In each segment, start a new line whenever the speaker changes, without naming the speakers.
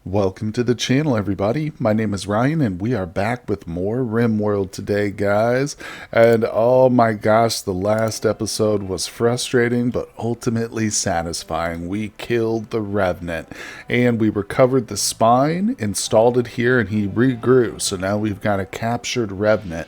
Welcome to the channel, everybody. My name is Ryan, and we are back with more RimWorld today, guys. And oh my gosh, the last episode was frustrating, but ultimately satisfying. We killed the Revenant, and we recovered the spine, installed it here, and he regrew. So now we've got a captured Revenant.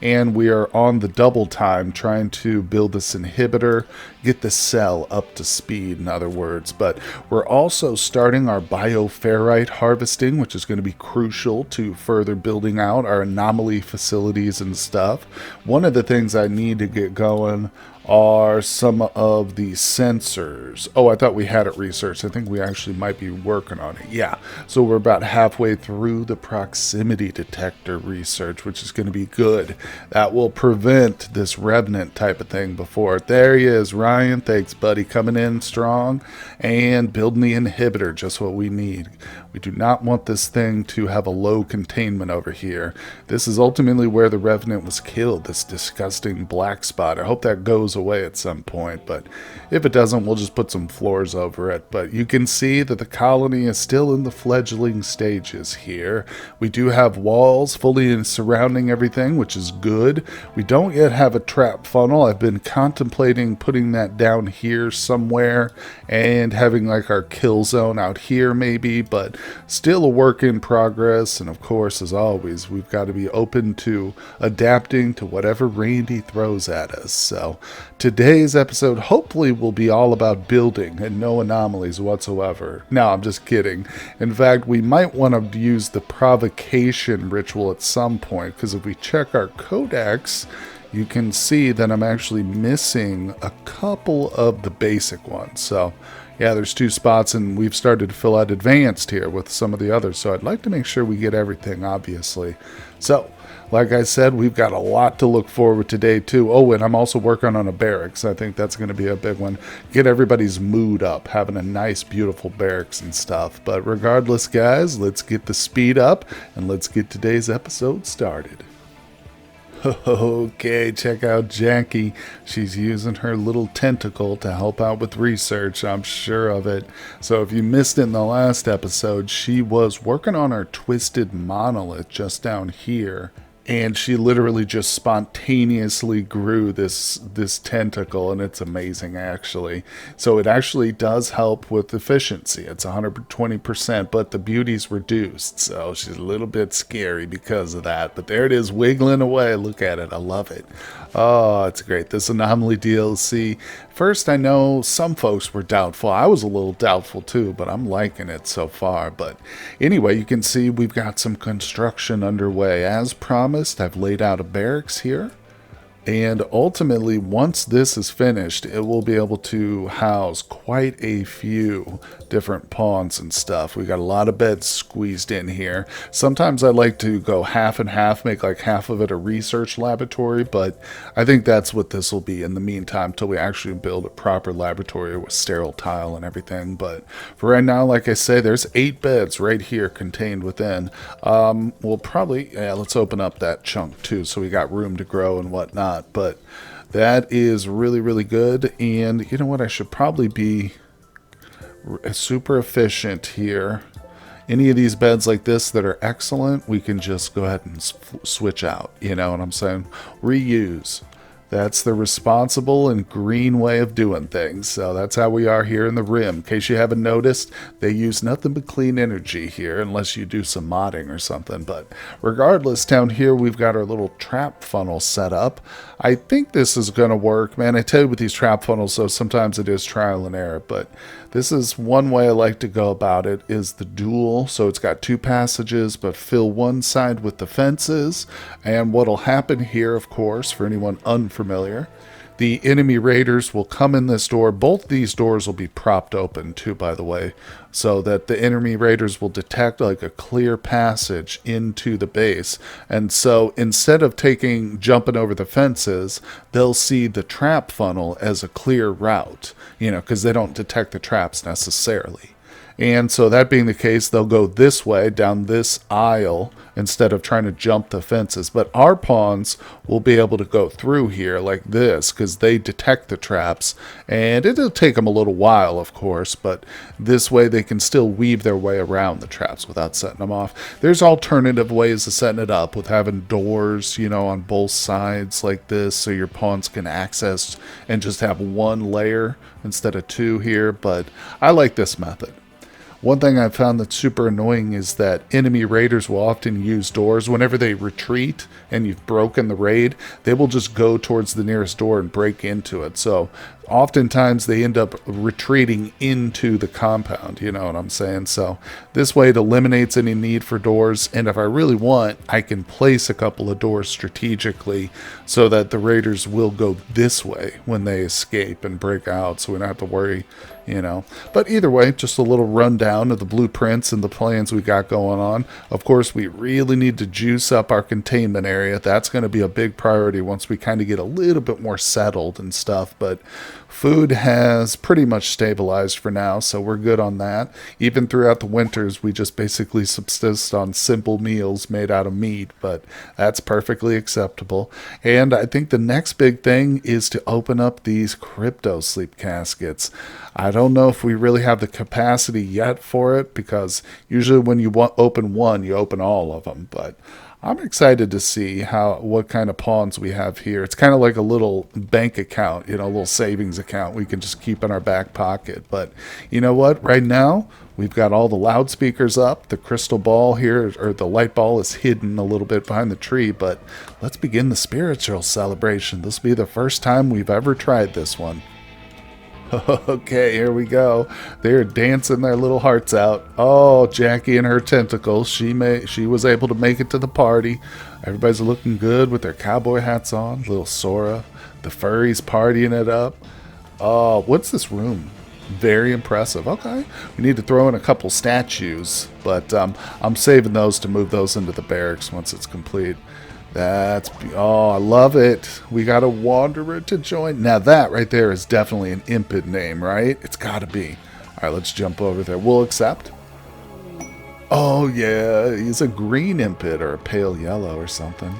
And we are on the double time trying to build this inhibitor, get the cell up to speed, in other words. But we're also starting our bioferrite harvesting, which is going to be crucial to further building out our anomaly facilities and stuff. One of the things I need to get going are some of the sensors. Oh, I thought we had it researched. I think we actually might be working on it. Yeah. So we're about halfway through the proximity detector research, which is going to be good. That will prevent this revenant type of thing before. There he is, Ryan. Thanks, buddy. Coming in strong and building the inhibitor, just what we need. We do not want this thing to have a low containment over here. This is ultimately where the revenant was killed, this disgusting black spot. I hope that goes away at some point, but if it doesn't, we'll just put some floors over it. But you can see that the colony is still in the fledgling stages here. We do have walls fully surrounding everything, which is good. We don't yet have a trap funnel. I've been contemplating putting that down here somewhere and having like our kill zone out here maybe, but still a work in progress. And of course, as always, we've got to be open to adapting to whatever Randy throws at us. So today's episode hopefully will be all about building and no anomalies whatsoever. No, I'm just kidding. In fact, we might want to use the provocation ritual at some point, because if we check our codex, you can see that I'm actually missing a couple of the basic ones. So yeah, there's two spots, and we've started to fill out advanced here with some of the others. So I'd like to make sure we get everything, obviously. So like I said, we've got a lot to look forward to today, too. Oh, and I'm also working on a barracks. I think that's going to be a big one. Get everybody's mood up, having a nice, beautiful barracks and stuff. But regardless, guys, let's get the speed up, and let's get today's episode started. Okay, check out Jackie. She's using her little tentacle to help out with research, I'm sure of it. So if you missed it in the last episode, she was working on our twisted monolith just down here. And she literally just spontaneously grew this tentacle, and it's amazing, actually. So it actually does help with efficiency. It's 120%, but the beauty's reduced. So she's a little bit scary because of that. But there it is, wiggling away. Look at it. I love it. Oh, it's great. This Anomaly DLC. First, I know some folks were doubtful. I was a little doubtful too, but I'm liking it so far. But anyway, you can see we've got some construction underway. As promised, I've laid out a barracks here. And ultimately, once this is finished, it will be able to house quite a few different pawns and stuff. We got a lot of beds squeezed in here. Sometimes I like to go half and half, make like half of it a research laboratory, but I think that's what this will be in the meantime till we actually build a proper laboratory with sterile tile and everything. But for right now, like I say, there's 8 beds right here contained within. We'll probably, yeah, let's open up that chunk too so we got room to grow and whatnot. But that is really, really good. And you know what? I should probably be super efficient here. Any of these beds like this that are excellent, we can just go ahead and switch out. You know what I'm saying? Reuse. That's the responsible and green way of doing things. So that's how we are here in the Rim. In case you haven't noticed, they use nothing but clean energy here unless you do some modding or something. But regardless, down here we've got our little trap funnel set up. I think this is going to work. Man, I tell you with these trap funnels, so sometimes it is trial and error. But this is one way I like to go about it, is the dual. So it's got 2 passages, but fill one side with the fences. And what'll happen here, of course, for anyone unfamiliar, the enemy raiders will come in this door. Both these doors will be propped open too, by the way, so that the enemy raiders will detect like a clear passage into the base. And so instead of jumping over the fences, they'll see the trap funnel as a clear route, you know, because they don't detect the traps necessarily. And so that being the case, they'll go this way down this aisle instead of trying to jump the fences. But our pawns will be able to go through here like this because they detect the traps. And it'll take them a little while, of course, but this way they can still weave their way around the traps without setting them off. There's alternative ways of setting it up with having doors, you know, on both sides like this so your pawns can access and just have one layer instead of two here. But I like this method. One thing I've found that's super annoying is that enemy raiders will often use doors. Whenever they retreat and you've broken the raid, they will just go towards the nearest door and break into it. So oftentimes they end up retreating into the compound, you know what I'm saying? So this way it eliminates any need for doors, and if I really want, I can place a couple of doors strategically so that the raiders will go this way when they escape and break out, so we don't have to worry, you know. But either way, just a little rundown of the blueprints and the plans we got going on. Of course, we really need to juice up our containment area. That's going to be a big priority once we kind of get a little bit more settled and stuff, but food has pretty much stabilized for now, so we're good on that. Even throughout the winters, we just basically subsist on simple meals made out of meat, but that's perfectly acceptable. And I think the next big thing is to open up these crypto sleep caskets. I don't know if we really have the capacity yet for it, because usually when you open one, you open all of them, but I'm excited to see what kind of pawns we have here. It's kind of like a little bank account, you know, a little savings account we can just keep in our back pocket. But you know what? Right now, we've got all the loudspeakers up. The crystal ball here, or the light ball, is hidden a little bit behind the tree. But let's begin the spiritual celebration. This will be the first time we've ever tried this one. Okay, here we go. They're dancing their little hearts out. Oh, Jackie and her tentacles. She was able to make it to the party. Everybody's looking good with their cowboy hats on. Little Sora. The furries partying it up. Oh, what's this room? Very impressive. Okay. We need to throw in a couple statues, but I'm saving those to move those into the barracks once it's complete. Oh, I love it. We got a wanderer to join. Now that right there is definitely an impid name, right? It's got to be. All right, let's jump over there. We'll accept. Oh, yeah. He's a green impid or a pale yellow or something.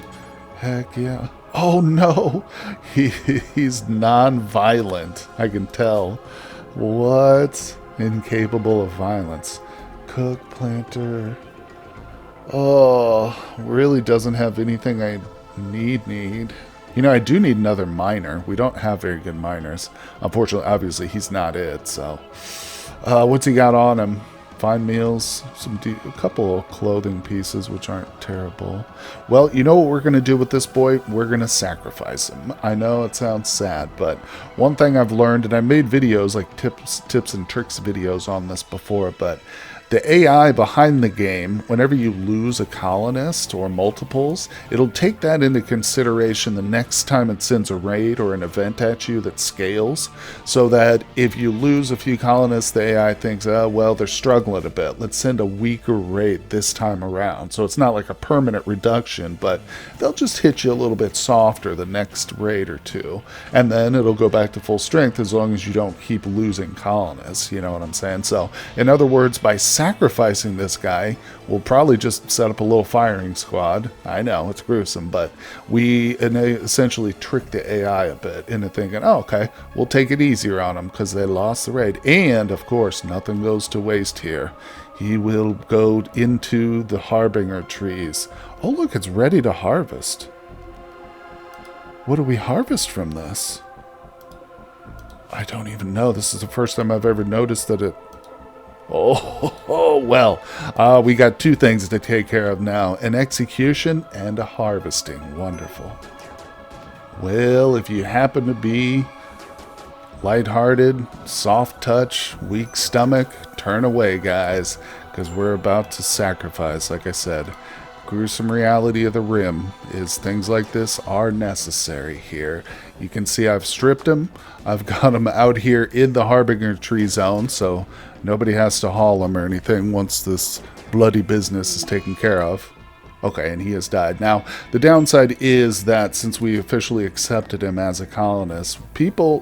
Heck yeah. Oh, no. He's non-violent. I can tell. What? Incapable of violence. Cook, planter. Oh, really doesn't have anything I need. You know, I do need another miner. We don't have very good miners. Unfortunately, obviously, he's not it, so. What's he got on him? Fine meals, a couple of clothing pieces, which aren't terrible. Well, you know what we're going to do with this boy? We're going to sacrifice him. I know it sounds sad, but one thing I've learned, and I made videos, like tips and tricks videos on this before, but the AI behind the game, whenever you lose a colonist or multiples, it'll take that into consideration the next time it sends a raid or an event at you that scales, so that if you lose a few colonists, the AI thinks, oh, well, they're struggling a bit. Let's send a weaker raid this time around. So it's not like a permanent reduction, but they'll just hit you a little bit softer the next raid or two. And then it'll go back to full strength as long as you don't keep losing colonists. You know what I'm saying? So, in other words, by sacrificing this guy, we'll probably just set up a little firing squad. I know, it's gruesome, but we essentially trick the AI a bit into thinking, oh, okay, we'll take it easier on them because they lost the raid. And, of course, nothing goes to waste here. He will go into the Harbinger trees. Oh, look, it's ready to harvest. What do we harvest from this? I don't even know. This is the first time I've ever noticed that it... Oh, well, we got two things to take care of now. An execution and a harvesting. Wonderful. Well, if you happen to be lighthearted, soft touch, weak stomach, turn away, guys, because we're about to sacrifice, like I said. Gruesome reality of the Rim is things like this are necessary here. You can see I've stripped him. I've got him out here in the Harbinger tree zone, so nobody has to haul him or anything once this bloody business is taken care of. Okay, and he has died. Now, the downside is that since we officially accepted him as a colonist,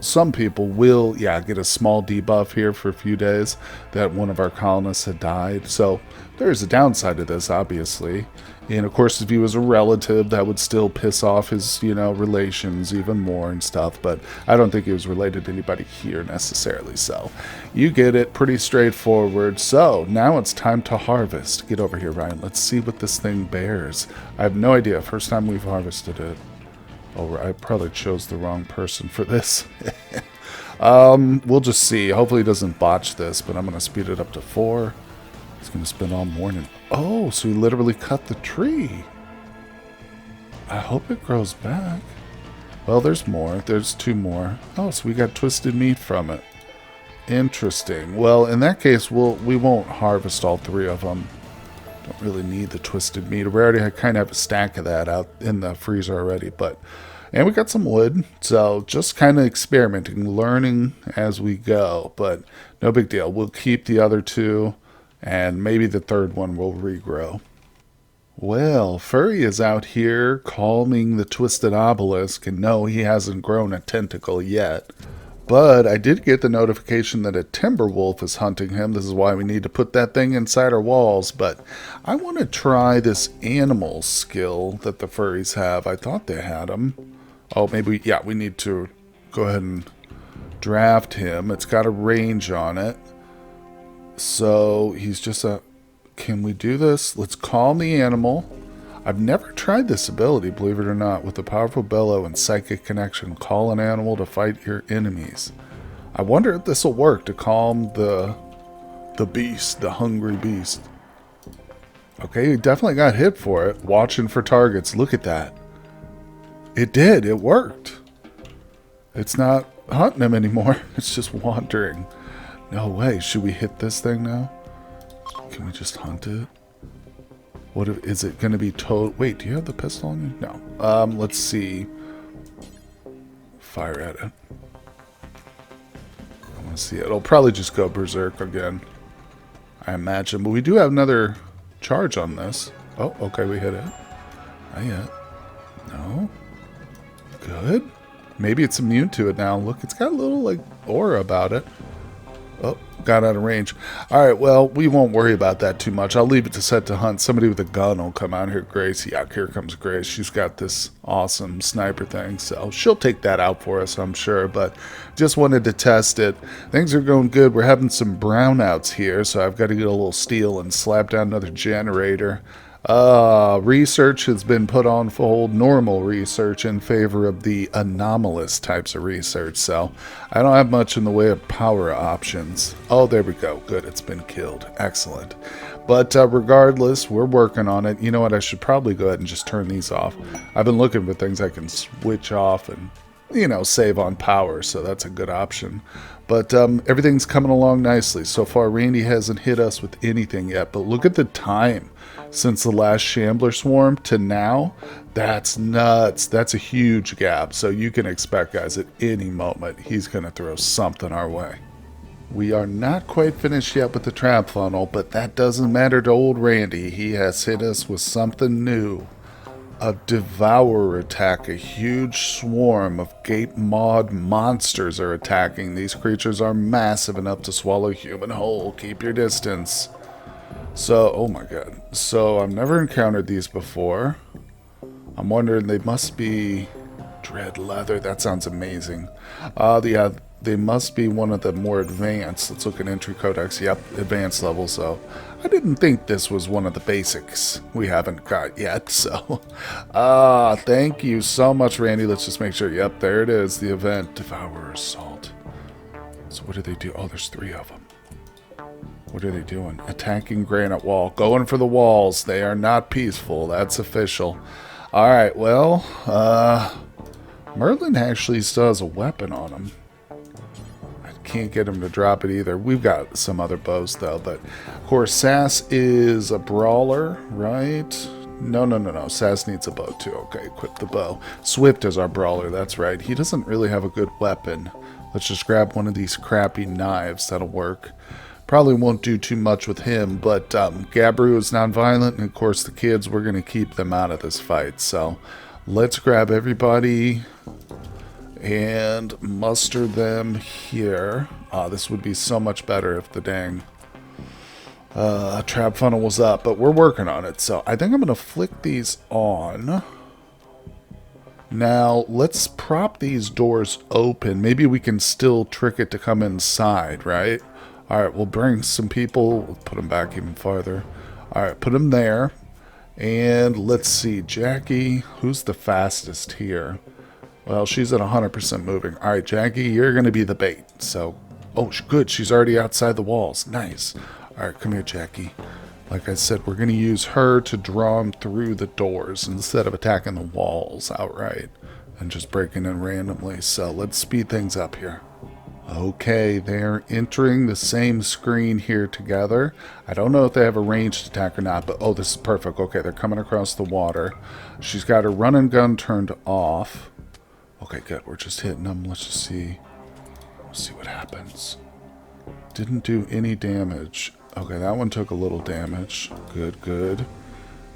some people will, get a small debuff here for a few days that one of our colonists had died. So there's a downside to this, obviously. And of course, if he was a relative, that would still piss off his, relations even more and stuff. But I don't think he was related to anybody here necessarily. So you get it, pretty straightforward. So now it's time to harvest. Get over here, Ryan. Let's see what this thing bears. I have no idea. First time we've harvested it. Oh, I probably chose the wrong person for this. We'll just see. Hopefully it doesn't botch this, but I'm going to speed it up to 4. It's going to spend all morning. Oh, so he literally cut the tree. I hope it grows back. Well, there's more. There's 2 more. Oh, so we got twisted meat from it. Interesting. Well, in that case, we won't harvest all 3 of them. Don't really need the twisted meat. We already kind of have a stack of that out in the freezer already. And we got some wood. So just kind of experimenting, learning as we go. But no big deal. We'll keep the other 2. And maybe the 3rd one will regrow. Well, Furry is out here calming the twisted obelisk, and no, he hasn't grown a tentacle yet. But I did get the notification that a timber wolf is hunting him. This is why we need to put that thing inside our walls. But I want to try this animal skill that the furries have. I thought they had them. Oh, maybe, we need to go ahead and draft him. It's got a range on it. So he's just can we do this? Let's calm the animal. I've never tried this ability, believe it or not. With a powerful bellow and psychic connection, call an animal to fight your enemies. I wonder if this will work to calm the beast, the hungry beast. Okay, he definitely got hit for it. Watching for targets. Look at that. It did. It worked. It's not hunting him anymore. It's just wandering. No way. Should we hit this thing now? Can we just hunt it? What if, is it going to be Wait, do you have the pistol on you? No. Let's see. Fire at it. I want to see it. It'll probably just go berserk again, I imagine. But we do have another charge on this. Oh, okay, we hit it. Not yet. No. Good. Maybe it's immune to it now. Look, it's got a little, aura about it. Oh, got out of range. Alright, well, we won't worry about that too much. I'll leave it to set to hunt. Somebody with a gun will come out here. Grace. Yeah, here comes Grace. She's got this awesome sniper thing, so she'll take that out for us, I'm sure. But just wanted to test it. Things are going good. We're having some brownouts here, so I've got to get a little steel and slap down another generator. Research has been put on hold, normal research, in favor of the anomalous types of research, so I don't have much in the way of power options. Oh, there we go. Good, it's been killed. Excellent. But regardless, we're working on it. You know what? I should probably go ahead and just turn these off. I've been looking for things I can switch off and, save on power, so that's a good option. But everything's coming along nicely. So far, Randy hasn't hit us with anything yet, but look at the time. Since the last Shambler Swarm to now, that's nuts. That's a huge gap. So you can expect, guys, at any moment, he's going to throw something our way. We are not quite finished yet with the trap funnel, but that doesn't matter to old Randy. He has hit us with something new. A Devourer attack. A huge swarm of Gape Maud monsters are attacking. These creatures are massive enough to swallow human whole. Keep your distance. So, oh my god. So, I've never encountered these before. I'm wondering, they must be dread leather. That sounds amazing. Yeah, they must be one of the more advanced. Let's look at entry codex. Yep, advanced level. So, I didn't think this was one of the basics we haven't got yet. So, thank you so much, Randy. Let's just make sure. Yep, there it is. The event. Devourer Assault. So, what do they do? Oh, there's 3 of them. What are they doing? Attacking Granite Wall. Going for the walls. They are not peaceful. That's official. Alright, well, Merlin actually still has a weapon on him. I can't get him to drop it either. We've got some other bows, though. But, of course, Sass is a brawler, right? No. Sass needs a bow, too. Okay, equip the bow. Swift is our brawler. That's right. He doesn't really have a good weapon. Let's just grab one of these crappy knives. That'll work. Probably won't do too much with him, but Gabru is non-violent, and of course the kids, we're going to keep them out of this fight. So let's grab everybody and muster them here. This would be so much better if the dang trap funnel was up, but we're working on it. So I think I'm going to flick these on. Now, let's prop these doors open. Maybe we can still trick it to come inside, right? Alright, we'll bring some people. We'll put them back even farther. Alright, put them there. And let's see. Jackie, who's the fastest here? Well, she's at 100% moving. Alright, Jackie, you're going to be the bait. So, oh, good. She's already outside the walls. Nice. Alright, come here, Jackie. Like I said, we're going to use her to draw them through the doors instead of attacking the walls outright and just breaking in randomly. So let's speed things up here. Okay, they're entering the same screen here together. I don't know if they have a ranged attack or not, but oh, this is perfect. Okay, they're coming across the water. She's got her run and gun turned off. Okay, good. We're just hitting them. Let's just see. Let's see what happens. Didn't do any damage. Okay, that one took a little damage. Good, good.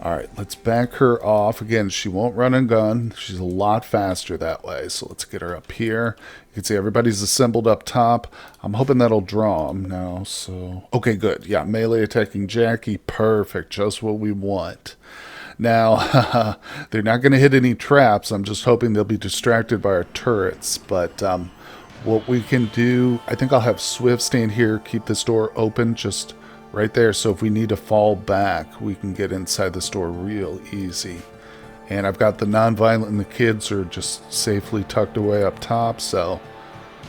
Alright, let's back her off. Again, she won't run and gun. She's a lot faster that way. So let's get her up here. You can see everybody's assembled up top. I'm hoping that'll draw them now. So, okay, good. Yeah, melee attacking Jackie. Perfect. Just what we want. Now, they're not going to hit any traps. I'm just hoping they'll be distracted by our turrets. But what we can do, I think I'll have Swift stand here, keep this door open just right there. So if we need to fall back, we can get inside this door real easy. And I've got the non-violent and the kids are just safely tucked away up top. So,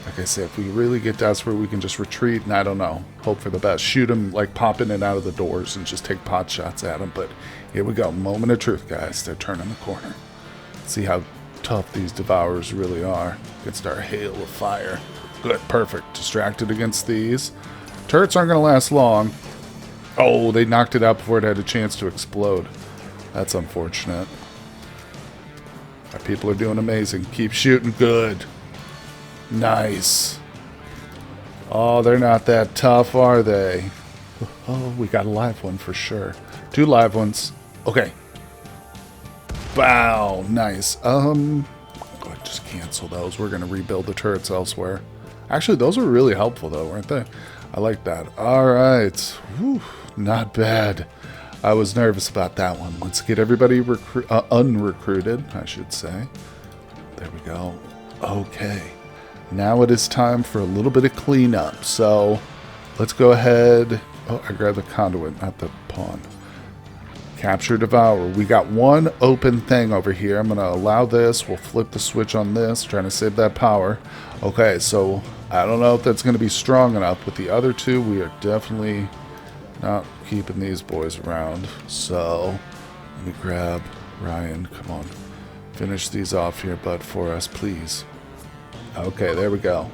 like I said, if we really get desperate, we can just retreat and I don't know, hope for the best. Shoot them like popping it out of the doors and just take pot shots at them. But here we go. Moment of truth, guys. They're turning the corner. See how tough these devourers really are against our hail of fire. Good, perfect. Distracted against these. Turrets aren't going to last long. Oh, they knocked it out before it had a chance to explode. That's unfortunate. Our people are doing amazing. Keep shooting. Good. Nice. Oh, they're not that tough, are they? Oh, we got a live one for sure. 2 live ones. Okay. Wow, nice. Go ahead, just cancel those. We're going to rebuild the turrets elsewhere. Actually, those were really helpful, though, weren't they? I like that. All right. Whew, not bad. I was nervous about that one. Let's get everybody unrecruited, I should say. There we go. Okay. Now it is time for a little bit of cleanup. So let's go ahead. Oh, I grabbed the conduit, not the pawn. Capture, devour. We got one open thing over here. I'm going to allow this. We'll flip the switch on this, trying to save that power. Okay, so I don't know if that's going to be strong enough. With the other two, we are definitely not keeping these boys around. So let me grab Ryan. Come on. Finish these off here, bud, for us, please. Okay, there we go.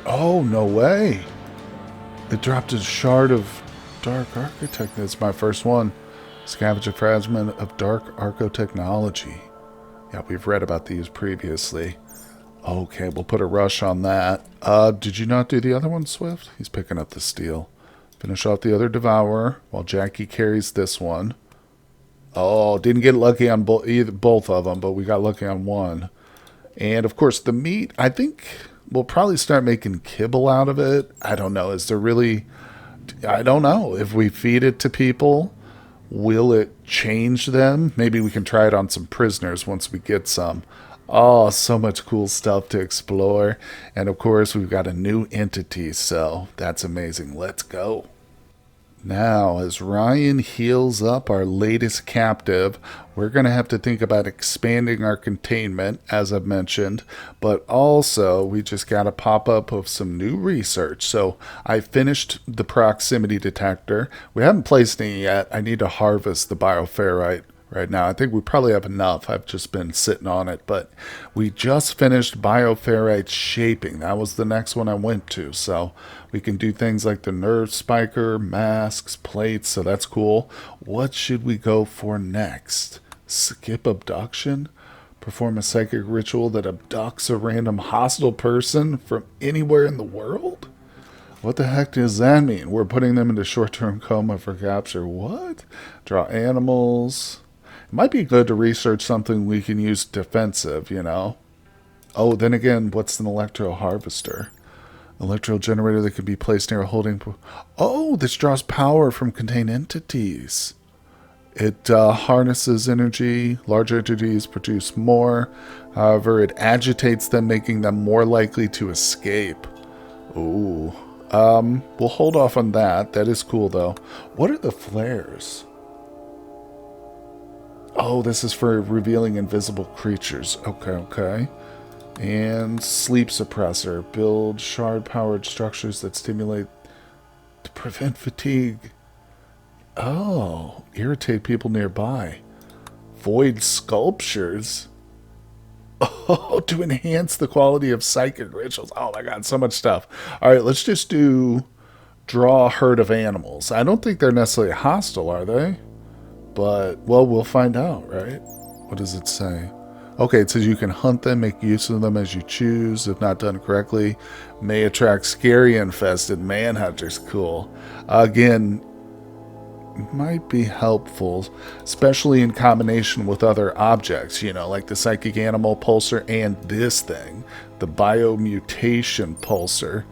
Oh, no way. It dropped a shard of Dark Architect. That's my first one. Scavenge a fragment of Dark Archotechnology. Yeah, we've read about these previously. Okay, we'll put a rush on that. Did you not do the other one, Swift? He's picking up the steel. Finish off the other Devourer while Jackie carries this one. Oh, didn't get lucky on both of them, but we got lucky on one. And, of course, the meat, I think we'll probably start making kibble out of it. I don't know. Is there really... I don't know. If we feed it to people, will it change them? Maybe we can try it on some prisoners once we get some. Oh, so much cool stuff to explore. And of course, we've got a new entity, so that's amazing. Let's go. Now, as Ryan heals up our latest captive, we're going to have to think about expanding our containment, as I've mentioned, but also we just got a pop-up of some new research. So I finished the proximity detector. We haven't placed any yet. I need to harvest the bioferrite right now. I think we probably have enough. I've just been sitting on it, but we just finished bioferrite shaping. That was the next one I went to. So we can do things like the nerve spiker, masks, plates. So that's cool. What should we go for next? Skip abduction? Perform a psychic ritual that abducts a random hostile person from anywhere in the world? What the heck does that mean? We're putting them into short-term coma for capture. What? Draw animals. It might be good to research something we can use defensive, you know? Oh, then again, what's an electro harvester? Electro generator that can be placed near a holding... Oh, this draws power from contained entities. It harnesses energy. Larger entities produce more. However, it agitates them, making them more likely to escape. Ooh. We'll hold off on that. That is cool, though. What are the flares? Oh, this is for revealing invisible creatures. Okay. And sleep suppressor. Build shard-powered structures that stimulate to prevent fatigue. Oh, irritate people nearby. Void sculptures. Oh, to enhance the quality of psychic rituals. Oh my god, so much stuff. All right, let's just do draw a herd of animals. I don't think they're necessarily hostile, are they? But, well, we'll find out, right? What does it say? Okay, it says you can hunt them, make use of them as you choose. If not done correctly, may attract scary infested manhunters. Cool. Again, might be helpful, especially in combination with other objects, you know, like the psychic animal pulsar and this thing, the biomutation pulsar.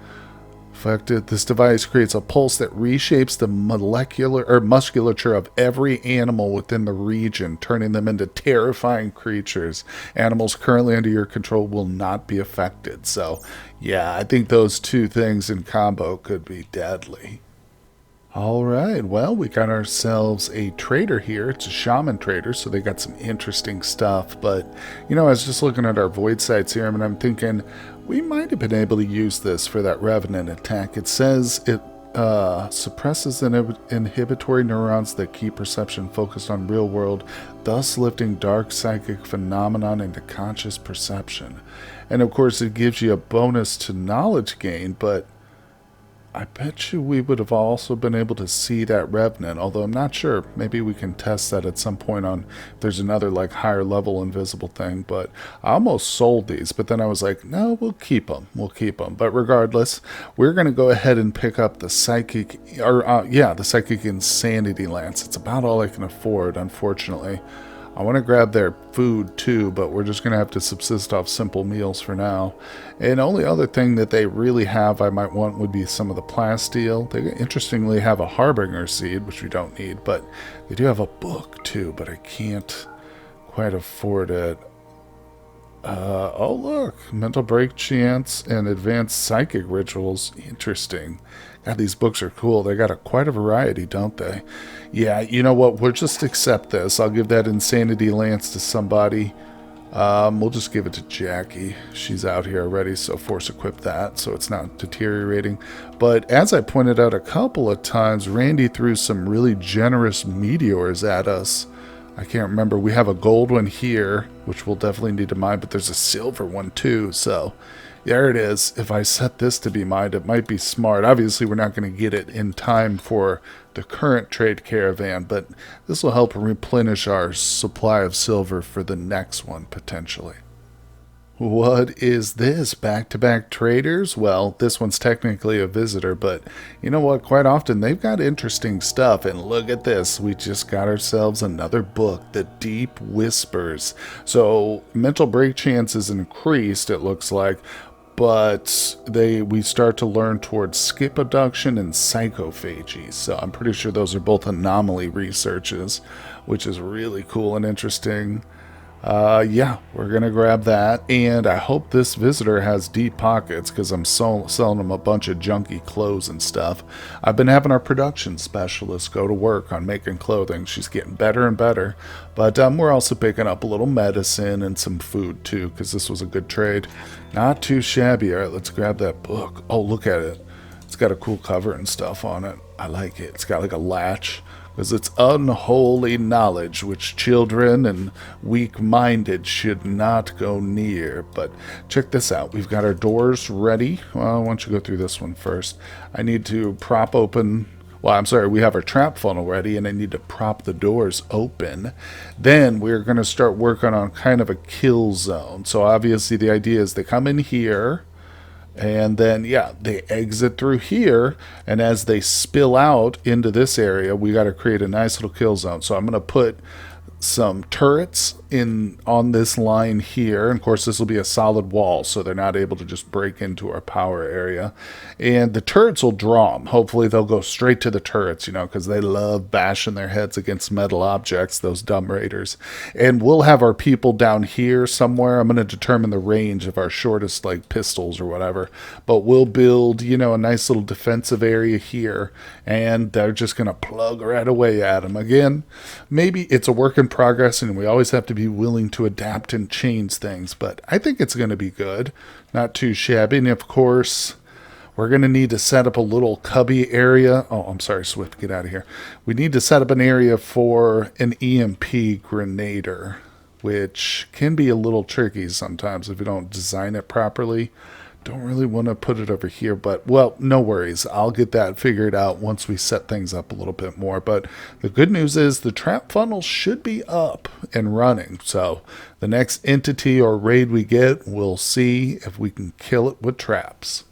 Affected, this device creates a pulse that reshapes the molecular or musculature of every animal within the region, turning them into terrifying creatures. Animals currently under your control will not be affected. So, yeah, I think those two things in combo could be deadly. Alright, well, we got ourselves a trader here. It's a shaman trader, so they got some interesting stuff. But, you know, I was just looking at our void sites here, and I'm thinking we might have been able to use this for that revenant attack. It says it suppresses inhibitory neurons that keep perception focused on real world, thus lifting dark psychic phenomenon into conscious perception. And, of course, it gives you a bonus to knowledge gain, but I bet you we would have also been able to see that revenant, although I'm not sure. Maybe we can test that at some point on if there's another like higher level invisible thing. But I almost sold these, but then I was like, no, we'll keep them. But regardless, we're going to go ahead and pick up the psychic, the psychic insanity lance. It's about all I can afford, unfortunately. I want to grab their food too, but we're just going to have to subsist off simple meals for now. And the only other thing that they really have I might want would be some of the plasteel. They interestingly have a harbinger seed, which we don't need, but they do have a book too, but I can't quite afford it. Oh look, mental break chance and advanced psychic rituals. Interesting. God, these books are cool. They got quite a variety, don't they? Yeah, you know what? We'll just accept this. I'll give that insanity lance to somebody. We'll just give it to Jackie. She's out here already, so force equip that so it's not deteriorating. But as I pointed out a couple of times, Randy threw some really generous meteors at us. I can't remember. We have a gold one here, which we'll definitely need to mine, but there's a silver one too, so there it is. If I set this to be mined, it might be smart. Obviously, we're not going to get it in time for the current trade caravan, but this will help replenish our supply of silver for the next one, potentially. What is this? Back-to-back traders? Well, this one's technically a visitor, but you know what? Quite often they've got interesting stuff. And look at this. We just got ourselves another book, The Deep Whispers. So mental break chance is increased, it looks like, but we start to learn towards skip abduction and psychophagy. So I'm pretty sure those are both anomaly researches, which is really cool and interesting. Yeah, we're going to grab that, and I hope this visitor has deep pockets because I'm selling them a bunch of junky clothes and stuff. I've been having our production specialist go to work on making clothing. She's getting better and better, but we're also picking up a little medicine and some food too because this was a good trade. Not too shabby. All right, let's grab that book. Oh, look at it. It's got a cool cover and stuff on it. I like it. It's got like a latch. Because it's unholy knowledge which children and weak-minded should not go near. But check this out. We've got our doors ready. Well, why don't you go through this one first? I need to prop open... Well, I'm sorry, we have our trap funnel ready, and I need to prop the doors open. Then we're going to start working on kind of a kill zone. So obviously the idea is they come in here, And then, yeah, they exit through here. And as they spill out into this area, we got to create a nice little kill zone. So I'm going to put some turrets in on this line here, and of course this will be a solid wall so they're not able to just break into our power area, and the turrets will draw them. Hopefully they'll go straight to the turrets, because they love bashing their heads against metal objects, those dumb raiders. And we'll have our people down here somewhere. I'm going to determine the range of our shortest like pistols or whatever, but we'll build a nice little defensive area here, and they're just going to plug right away at them. Again, maybe it's a work in progress, and we always have to be willing to adapt and change things, but I think it's going to be good. Not too shabby. And of course, we're going to need to set up a little cubby area. Oh, I'm sorry, Swift, get out of here. We need to set up an area for an EMP grenader, which can be a little tricky sometimes if you don't design it properly. Don't really want to put it over here, but, well, no worries. I'll get that figured out once we set things up a little bit more. But the good news is the trap funnel should be up and running. So the next entity or raid we get, we'll see if we can kill it with traps.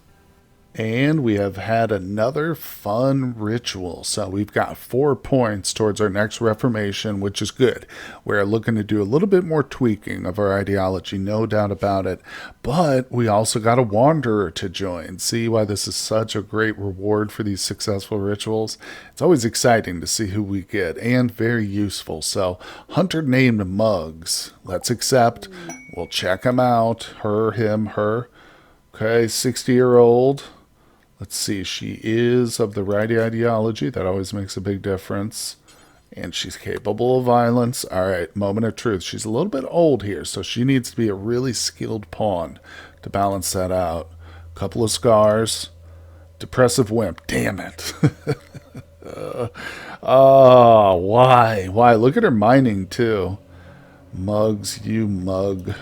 And we have had another fun ritual. So we've got 4 points towards our next reformation, which is good. We're looking to do a little bit more tweaking of our ideology, no doubt about it. But we also got a wanderer to join. See why this is such a great reward for these successful rituals? It's always exciting to see who we get, and very useful. So hunter named Muggs. Let's accept. We'll check him out. Her, him, her. Okay, 60-year-old. Let's see, she is of the right ideology. That always makes a big difference. And she's capable of violence. All right, moment of truth. She's a little bit old here, so she needs to be a really skilled pawn to balance that out. Couple of scars. Depressive wimp. Damn it. Oh, why? Why? Look at her mining, too. Mugs, you mug.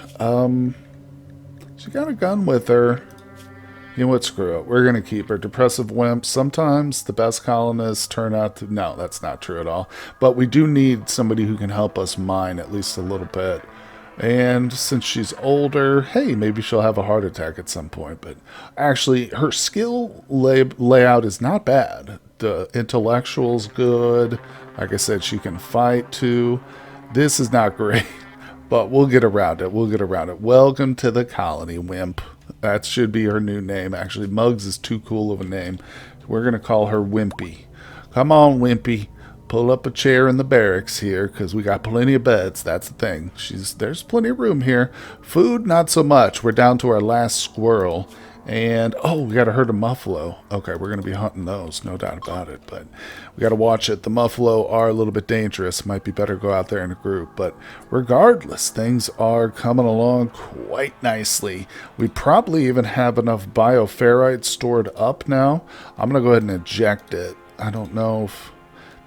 She got a gun with her. You know what, screw it. We're going to keep her. Depressive wimp. Sometimes the best colonists turn out to... No, that's not true at all. But we do need somebody who can help us mine at least a little bit. And since she's older, hey, maybe she'll have a heart attack at some point. But actually, her skill layout is not bad. The intellectual's good. Like I said, she can fight too. This is not great. But we'll get around it. We'll get around it. Welcome to the colony, wimp. That should be her new name. Actually, Muggs is too cool of a name. We're going to call her Wimpy. Come on, Wimpy. Pull up a chair in the barracks here, because we got plenty of beds. That's the thing. There's plenty of room here. Food, not so much. We're down to our last squirrel. And, oh, we got a herd of muffalo. Okay, we're going to be hunting those, no doubt about it. But we got to watch it. The muffalo are a little bit dangerous. Might be better go out there in a group. But regardless, things are coming along quite nicely. We probably even have enough bioferrite stored up now. I'm going to go ahead and eject it. I don't know if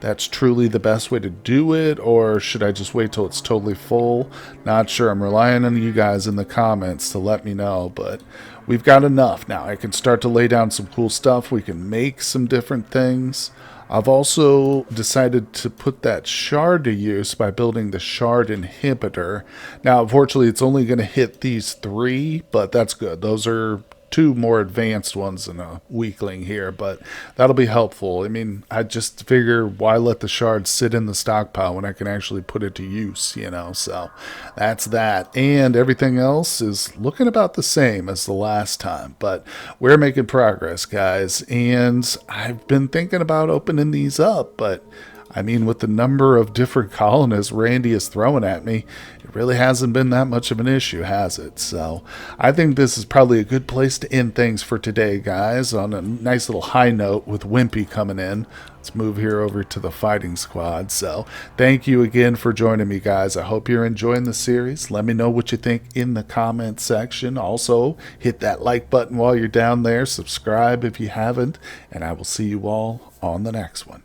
that's truly the best way to do it, or should I just wait till it's totally full? Not sure. I'm relying on you guys in the comments to let me know, but we've got enough now. I can start to lay down some cool stuff. We can make some different things. I've also decided to put that shard to use by building the shard inhibitor. Now, unfortunately, it's only going to hit these 3, but that's good. Those are 2 more advanced ones than a weakling here, but that'll be helpful. I mean, I just figure why let the shard sit in the stockpile when I can actually put it to use, so that's that. And everything else is looking about the same as the last time, but we're making progress, guys. And I've been thinking about opening these up, but I mean, with the number of different colonists Randy is throwing at me, it really hasn't been that much of an issue, has it? So I think this is probably a good place to end things for today, guys, on a nice little high note with Wimpy coming in. Let's move here over to the fighting squad. So thank you again for joining me, guys. I hope you're enjoying the series. Let me know what you think in the comment section. Also, hit that like button while you're down there. Subscribe if you haven't, and I will see you all on the next one.